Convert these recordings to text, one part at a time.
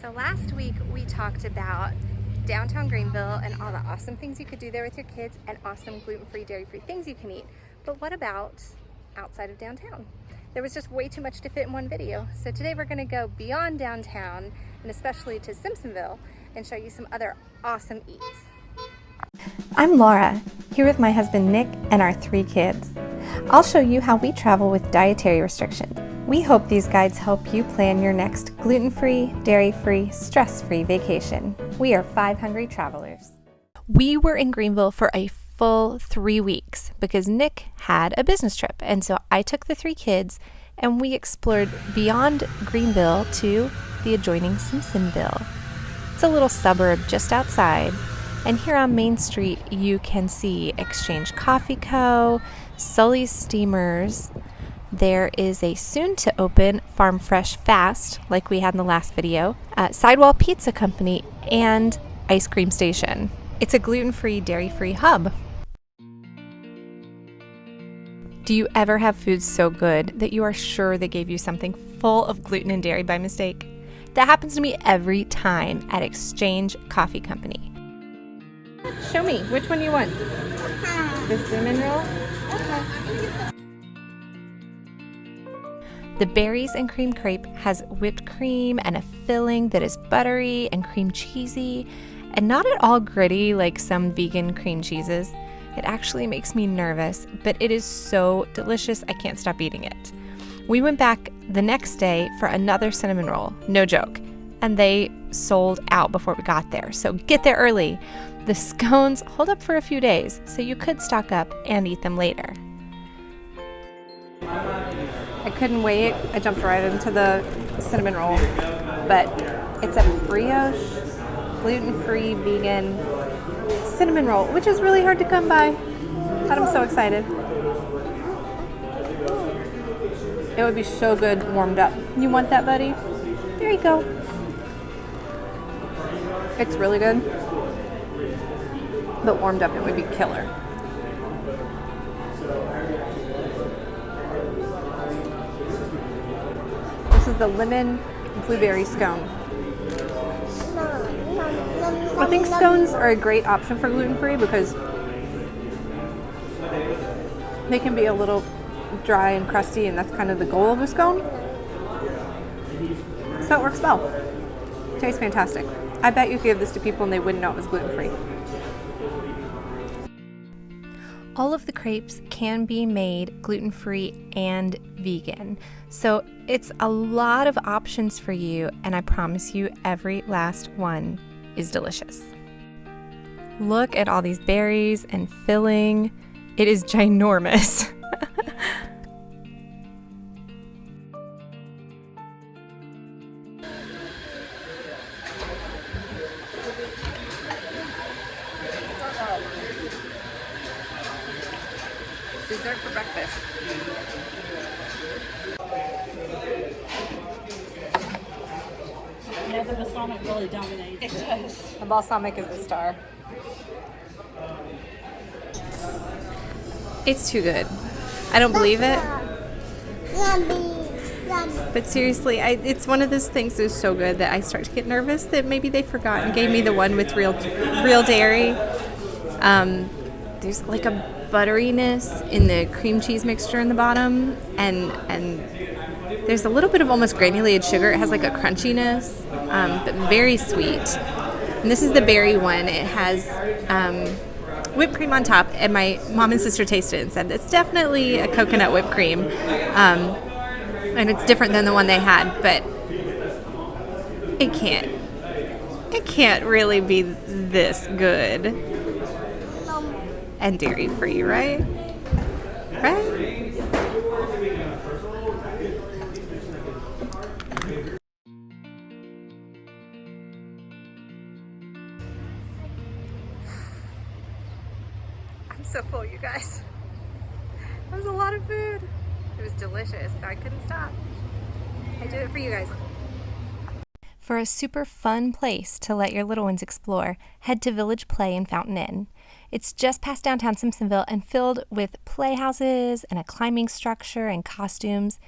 So last week we talked about downtown Greenville and all the awesome things you could do there with your kids and awesome gluten-free, dairy-free things you can eat. But what about outside of downtown? There was just way too much to fit in one video. So today we're gonna go beyond downtown and especially to Simpsonville and show you some other awesome eats. I'm Laura, here with my husband Nick and our 3 kids. I'll show you how we travel with dietary restrictions. We hope these guides help you plan your next gluten-free, dairy-free, stress-free vacation. We are 5 hungry travelers. We were in Greenville for a full 3 weeks because Nick had a business trip, and so I took the 3 kids and we explored beyond Greenville to the adjoining Simpsonville. It's a little suburb just outside, and here on Main Street you can see Exchange Coffee Co., Sully's Steamers. There is a soon-to-open Farm Fresh Fast, like we had in the last video, Sidewall Pizza Company, and Ice Cream Station. It's a gluten-free, dairy-free hub. Do you ever have food so good that you are sure they gave you something full of gluten and dairy by mistake? That happens to me every time at Exchange Coffee Company. Show me, which one do you want? The cinnamon roll? Okay. The berries and cream crepe has whipped cream and a filling that is buttery and cream cheesy and not at all gritty like some vegan cream cheeses. It actually makes me nervous, but it is so delicious I can't stop eating it. We went back the next day for another cinnamon roll, no joke, and they sold out before we got there, so get there early. The scones hold up for a few days, so you could stock up and eat them later. I couldn't wait. I jumped right into the cinnamon roll, but it's a brioche, gluten-free, vegan cinnamon roll, which is really hard to come by, but I'm so excited. It would be so good warmed up. You want that, buddy? There you go. It's really good, but warmed up it would be killer. This is the lemon blueberry scone. I think scones are a great option for gluten-free because they can be a little dry and crusty, and that's kind of the goal of a scone. So it works well. It tastes fantastic. I bet you could give this to people and they wouldn't know it was gluten-free. All of the crepes can be made gluten-free and vegan. So it's a lot of options for you, and I promise you every last one is delicious. Look at all these berries and filling. It is ginormous. Dessert for breakfast. Yeah, the balsamic really dominates. It does. The balsamic is the star. It's too good. I don't believe it. But seriously, it's one of those things that is so good that I start to get nervous that maybe they forgot and gave me the one with real dairy. There's like a butteriness in the cream cheese mixture in the bottom, and there's a little bit of almost granulated sugar. It has like a crunchiness, but very sweet. And this is the berry one. It has whipped cream on top, and my mom and sister tasted it and said it's definitely a coconut whipped cream, and it's different than the one they had, but it can't really be this good and dairy free, right? Right? I'm so full, you guys. That was a lot of food. It was delicious, so I couldn't stop. I did it for you guys. For a super fun place to let your little ones explore, head to Village Play in Fountain Inn. It's just past downtown Simpsonville and filled with playhouses and a climbing structure and costumes.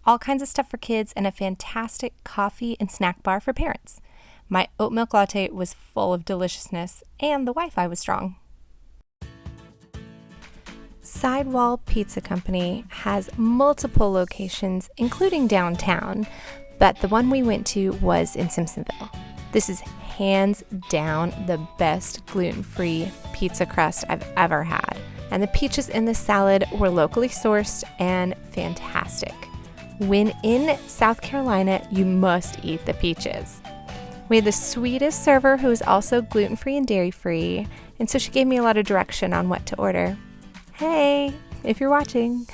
all kinds of stuff for kids, and a fantastic coffee and snack bar for parents. My oat milk latte was full of deliciousness, and the Wi-Fi was strong. Sidewall Pizza Company has multiple locations, including downtown, but the one we went to was in Simpsonville. This is hands down the best gluten-free pizza crust I've ever had, and the peaches in the salad were locally sourced and fantastic. When in South Carolina, you must eat the peaches. We had the sweetest server who is also gluten-free and dairy-free, and so she gave me a lot of direction on what to order. Hey, if you're watching.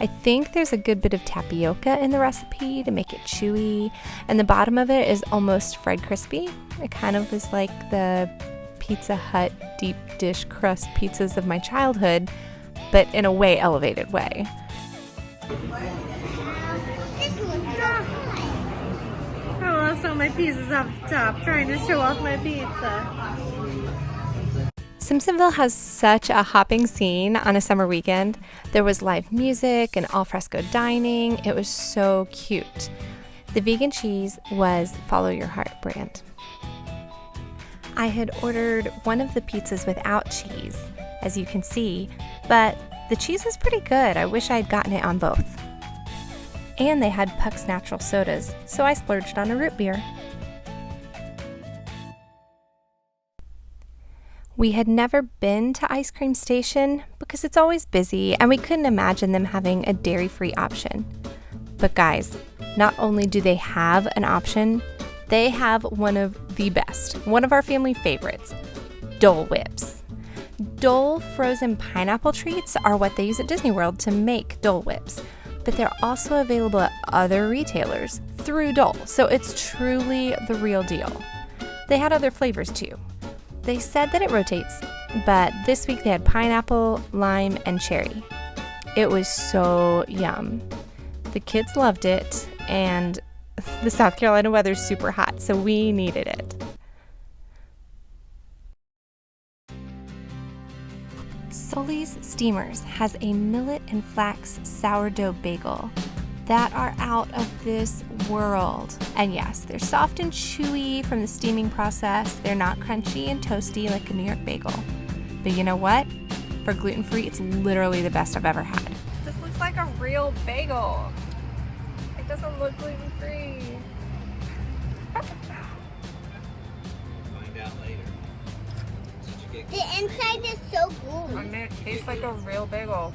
I think there's a good bit of tapioca in the recipe to make it chewy, and the bottom of it is almost fried crispy. It kind of is like the Pizza Hut deep dish crust pizzas of my childhood, but in a way elevated way. I lost all my pieces off the top trying to show off my pizza. Simpsonville has such a hopping scene on a summer weekend. There was live music and al fresco dining. It was so cute. The vegan cheese was Follow Your Heart brand. I had ordered one of the pizzas without cheese, as you can see, but the cheese was pretty good. I wish I had gotten it on both. And they had Puck's natural sodas, so I splurged on a root beer. We had never been to Ice Cream Station because it's always busy and we couldn't imagine them having a dairy-free option. But guys, not only do they have an option, they have one of the best, one of our family favorites, Dole Whips. Dole frozen pineapple treats are what they use at Disney World to make Dole Whips, but they're also available at other retailers through Dole, so it's truly the real deal. They had other flavors too. They said that it rotates, but this week they had pineapple, lime, and cherry. It was so yum. The kids loved it, and the South Carolina weather's super hot, so we needed it. Sully's Steamers has a millet and flax sourdough bagel that are out of this world. And yes, they're soft and chewy from the steaming process. They're not crunchy and toasty like a New York bagel. But you know what? For gluten-free, it's literally the best I've ever had. This looks like a real bagel. It doesn't look gluten-free. Find out later. Did you get The inside is so I gooey. mean, it tastes like a real bagel.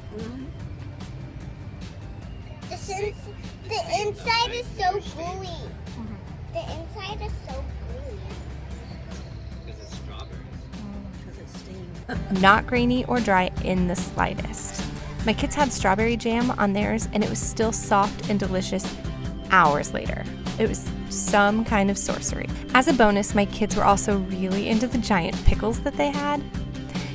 The inside is so gooey. The inside is so gooey. because it's strawberries? Not grainy or dry in the slightest. My kids had strawberry jam on theirs, and it was still soft and delicious hours later. It was some kind of sorcery. As a bonus, my kids were also really into the giant pickles that they had.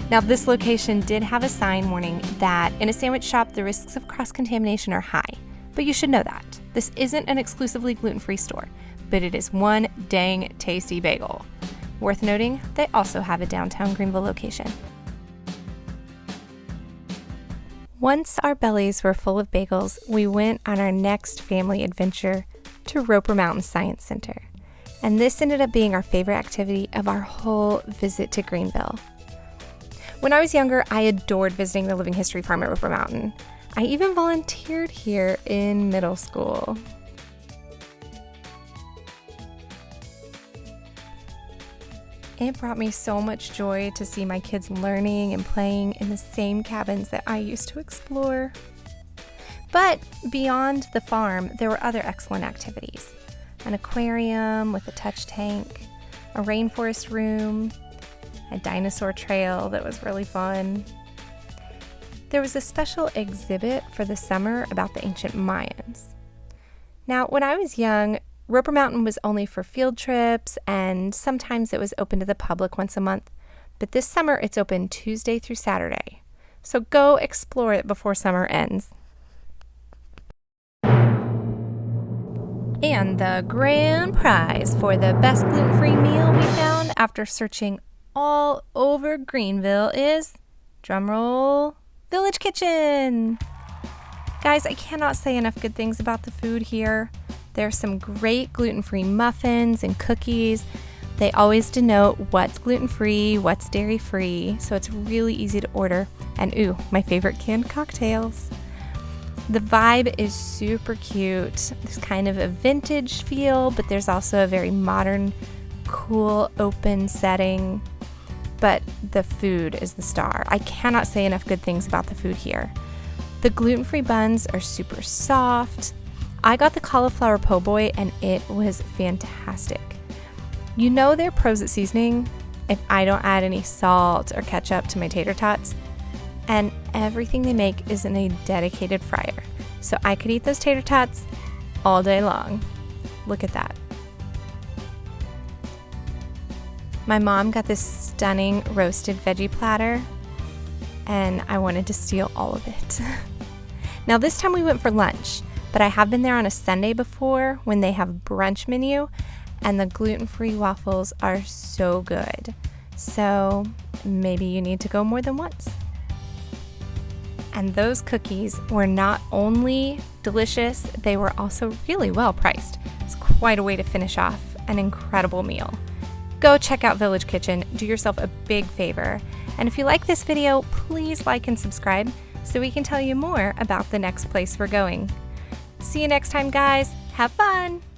Now, this location did have a sign warning that in a sandwich shop, the risks of cross-contamination are high. But you should know that. This isn't an exclusively gluten-free store, but it is one dang tasty bagel. Worth noting, they also have a downtown Greenville location. Once our bellies were full of bagels, we went on our next family adventure to Roper Mountain Science Center. And this ended up being our favorite activity of our whole visit to Greenville. When I was younger, I adored visiting the Living History Farm at Roper Mountain. I even volunteered here in middle school. It brought me so much joy to see my kids learning and playing in the same cabins that I used to explore. But beyond the farm, there were other excellent activities. An aquarium with a touch tank, a rainforest room, a dinosaur trail that was really fun. There was a special exhibit for the summer about the ancient Mayans. Now, when I was young, Roper Mountain was only for field trips, and sometimes it was open to the public once a month. But this summer, it's open Tuesday through Saturday. So go explore it before summer ends. And the grand prize for the best gluten-free meal we found after searching all over Greenville is, drumroll, Village Kitchen. Guys, I cannot say enough good things about the food here. There's some great gluten-free muffins and cookies. They always denote what's gluten-free, what's dairy-free, so it's really easy to order. And ooh, my favorite canned cocktails. The vibe is super cute. There's kind of a vintage feel, but there's also a very modern, cool, open setting. But the food is the star. I cannot say enough good things about the food here. The gluten-free buns are super soft. I got the cauliflower po' boy and it was fantastic. You know they're pros at seasoning if I don't add any salt or ketchup to my tater tots. And everything they make is in a dedicated fryer. So I could eat those tater tots all day long. Look at that. My mom got this stunning roasted veggie platter and I wanted to steal all of it. Now this time we went for lunch, but I have been there on a Sunday before when they have brunch menu, and the gluten-free waffles are so good. So maybe you need to go more than once. And those cookies were not only delicious, they were also really well priced. It's quite a way to finish off an incredible meal. Go check out Village Kitchen, do yourself a big favor. And if you like this video, please like and subscribe so we can tell you more about the next place we're going. See you next time, guys. Have fun!